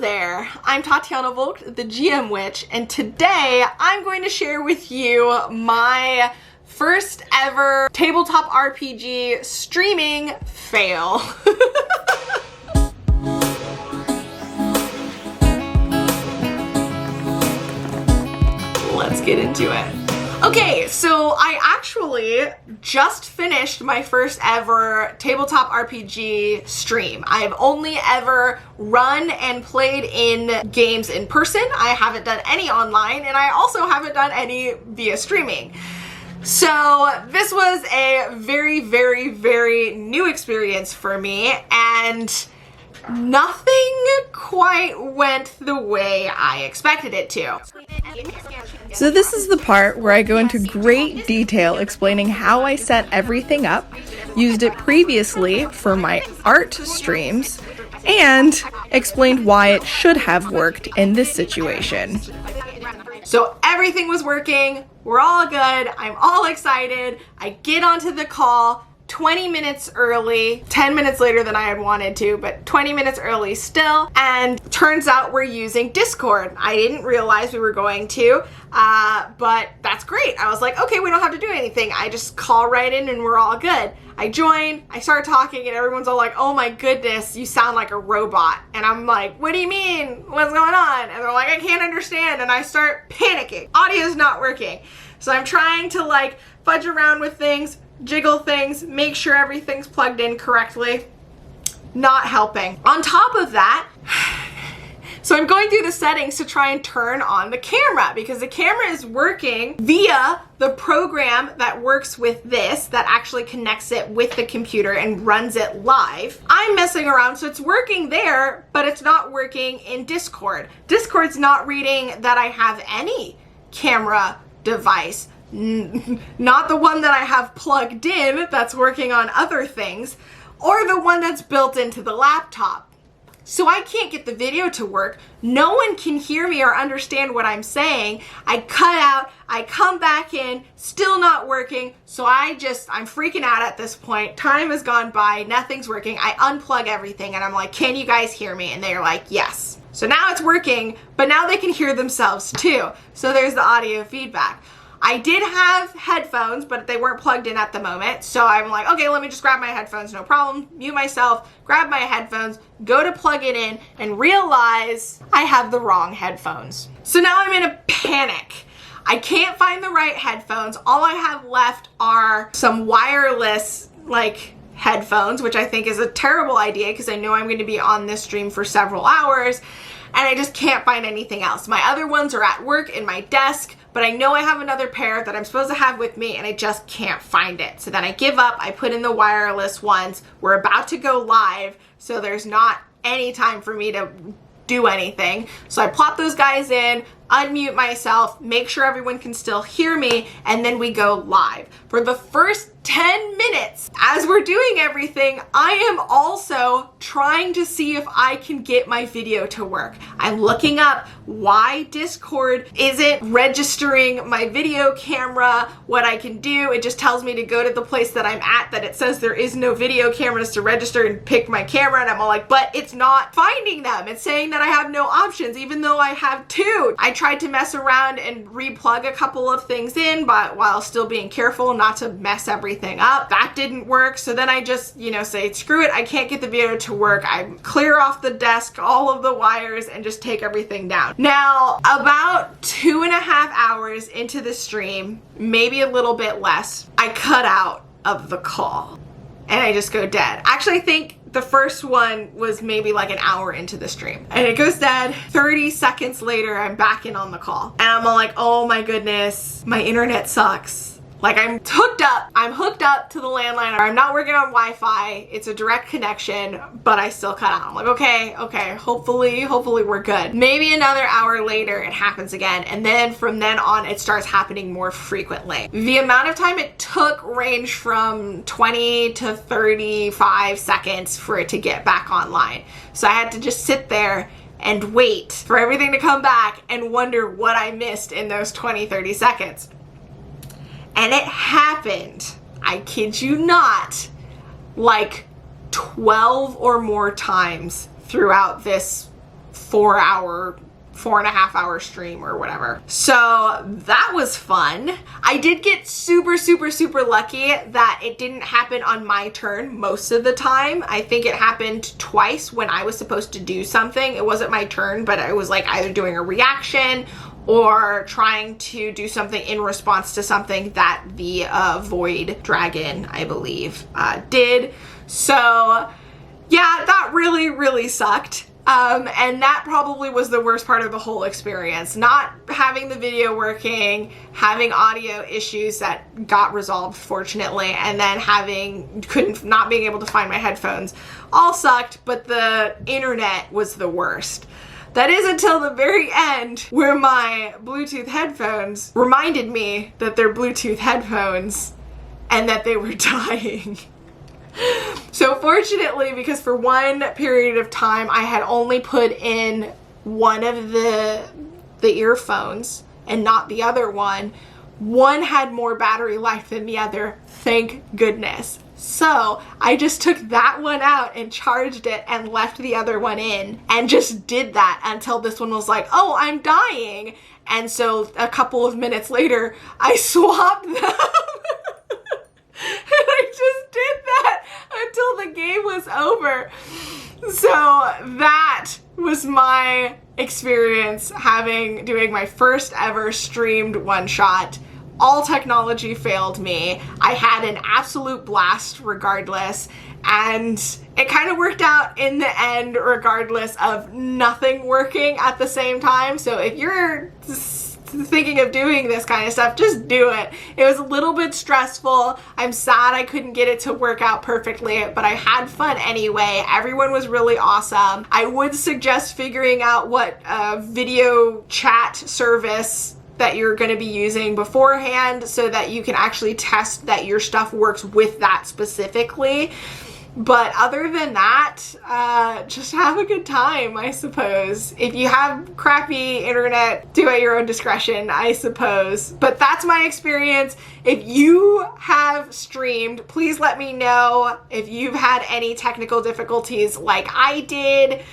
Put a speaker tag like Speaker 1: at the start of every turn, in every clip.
Speaker 1: there, I'm Tatiana Volk, the GM Witch, and today I'm going to share with you my first ever tabletop RPG streaming fail. Let's get into it. Okay, so I actually just finished my first ever tabletop RPG stream. I've only ever run and played in games in person. I haven't done any online, and I also haven't done any via streaming. So this was a very, very, very new experience for me, and nothing quite went the way I expected it to.
Speaker 2: So this is the part where I go into great detail explaining how I set everything up, used it previously for my art streams, and explained why it should have worked in this situation.
Speaker 1: So everything was working, we're all good, I'm all excited, I get onto the call 20 minutes early, 10 minutes later than I had wanted to, but 20 minutes early still, and turns out we're using Discord. I didn't realize we were going to, but that's great. I was like, okay, we don't have to do anything. I just call right in and we're all good. I join, I start talking, and everyone's all like, oh my goodness, you sound like a robot. And I'm like, what do you mean? What's going on? And they're like, I can't understand. And I start panicking. Audio's not working. So I'm trying to like fudge around with things, jiggle things, make sure everything's plugged in correctly. Not helping. On top of that, so I'm going through the settings to try and turn on the camera because the camera is working via the program that works with this, that actually connects it with the computer and runs it live. I'm messing around, so it's working there, but it's not working in Discord. Discord's not reading that I have any camera device. Not the one that I have plugged in that's working on other things, or the one that's built into the laptop. So I can't get the video to work. No one can hear me or understand what I'm saying. I cut out, I come back in, still not working. So I'm freaking out at this point. Time has gone by, nothing's working. I unplug everything and I'm like, can you guys hear me? And they're like, yes. So now it's working, but now they can hear themselves too. So there's the audio feedback. I did have headphones, but they weren't plugged in at the moment. So I'm like, okay, let me just grab my headphones, no problem. Mute myself, grab my headphones, go to plug it in, and realize I have the wrong headphones. So now I'm in a panic. I can't find the right headphones. All I have left are some wireless, headphones, which I think is a terrible idea because I know I'm going to be on this stream for several hours, and I just can't find anything else. My other ones are at work in my desk, but I know I have another pair that I'm supposed to have with me and I just can't find it. So then I give up, I put in the wireless ones. We're about to go live, so there's not any time for me to do anything. So I plop those guys in, unmute myself, make sure everyone can still hear me, and then we go live. For the first 10 minutes, as we're doing everything, I am also trying to see if I can get my video to work. I'm looking up why Discord isn't registering my video camera, what I can do. It just tells me to go to the place that I'm at, that it says there is no video cameras to register, and pick my camera, and I'm all like, but it's not finding them. It's saying that I have no options, even though I have two. I tried to mess around and replug a couple of things in, but while still being careful not to mess everything up. That didn't work. So then I just, say, screw it. I can't get the video to work. I clear off the desk, all of the wires, and just take everything down. Now, about 2.5 hours into the stream, maybe a little bit less, I cut out of the call and I just go dead. Actually, I think the first one was maybe like an hour into the stream, and it goes dead. 30 seconds later, I'm back in on the call, and I'm all like, oh my goodness, my internet sucks. Like, I'm hooked up to the landline. I'm not working on Wi-Fi. It's a direct connection, but I still cut out. I'm like, okay, hopefully we're good. Maybe another hour later, it happens again. And then from then on, it starts happening more frequently. The amount of time it took ranged from 20 to 35 seconds for it to get back online. So I had to just sit there and wait for everything to come back and wonder what I missed in those 20, 30 seconds. And it happened, I kid you not, like 12 or more times throughout this 4.5 hour stream or whatever. So that was fun. I did get super lucky that it didn't happen on my turn most of the time. I think it happened twice when I was supposed to do something. It wasn't my turn, but I was like either doing a reaction or trying to do something in response to something that the Void Dragon, I believe, did. So yeah, that really sucked. And that probably was the worst part of the whole experience. Not having the video working, having audio issues that got resolved fortunately, and then not being able to find my headphones all sucked, but the internet was the worst. That is until the very end where my Bluetooth headphones reminded me that they're Bluetooth headphones and that they were dying. So fortunately, because for one period of time I had only put in one of the earphones and not the other one had more battery life than the other, thank goodness. So I just took that one out and charged it and left the other one in and just did that until this one was like, oh, I'm dying. And so a couple of minutes later, I swapped them. And I just did that until the game was over. So that was my experience doing my first ever streamed one-shot. All technology failed me. I had an absolute blast regardless, and it kind of worked out in the end regardless of nothing working at the same time. So if you're thinking of doing this kind of stuff, just do it. It was a little bit stressful. I'm sad I couldn't get it to work out perfectly, but I had fun anyway. Everyone was really awesome. I would suggest figuring out what video chat service that you're going to be using beforehand so that you can actually test that your stuff works with that specifically. But other than that, just have a good time, I suppose. If you have crappy internet, do at your own discretion, I suppose. But that's my experience. If you have streamed, please let me know if you've had any technical difficulties like I did.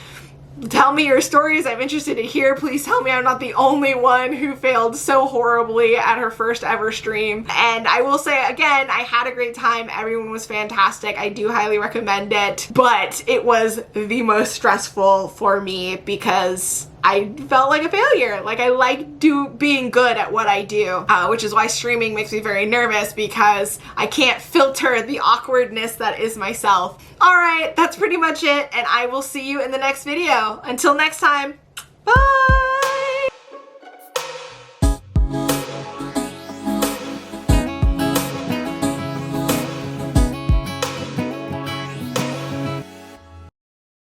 Speaker 1: Tell me your stories. I'm interested to hear. Please tell me I'm not the only one who failed so horribly at her first ever stream. And I will say again, I had a great time. Everyone was fantastic. I do highly recommend it, but it was the most stressful for me because I felt like a failure. Like I like being good at what I do, which is why streaming makes me very nervous because I can't filter the awkwardness that is myself. All right, that's pretty much it, and I will see you in the next video. Until next time, bye!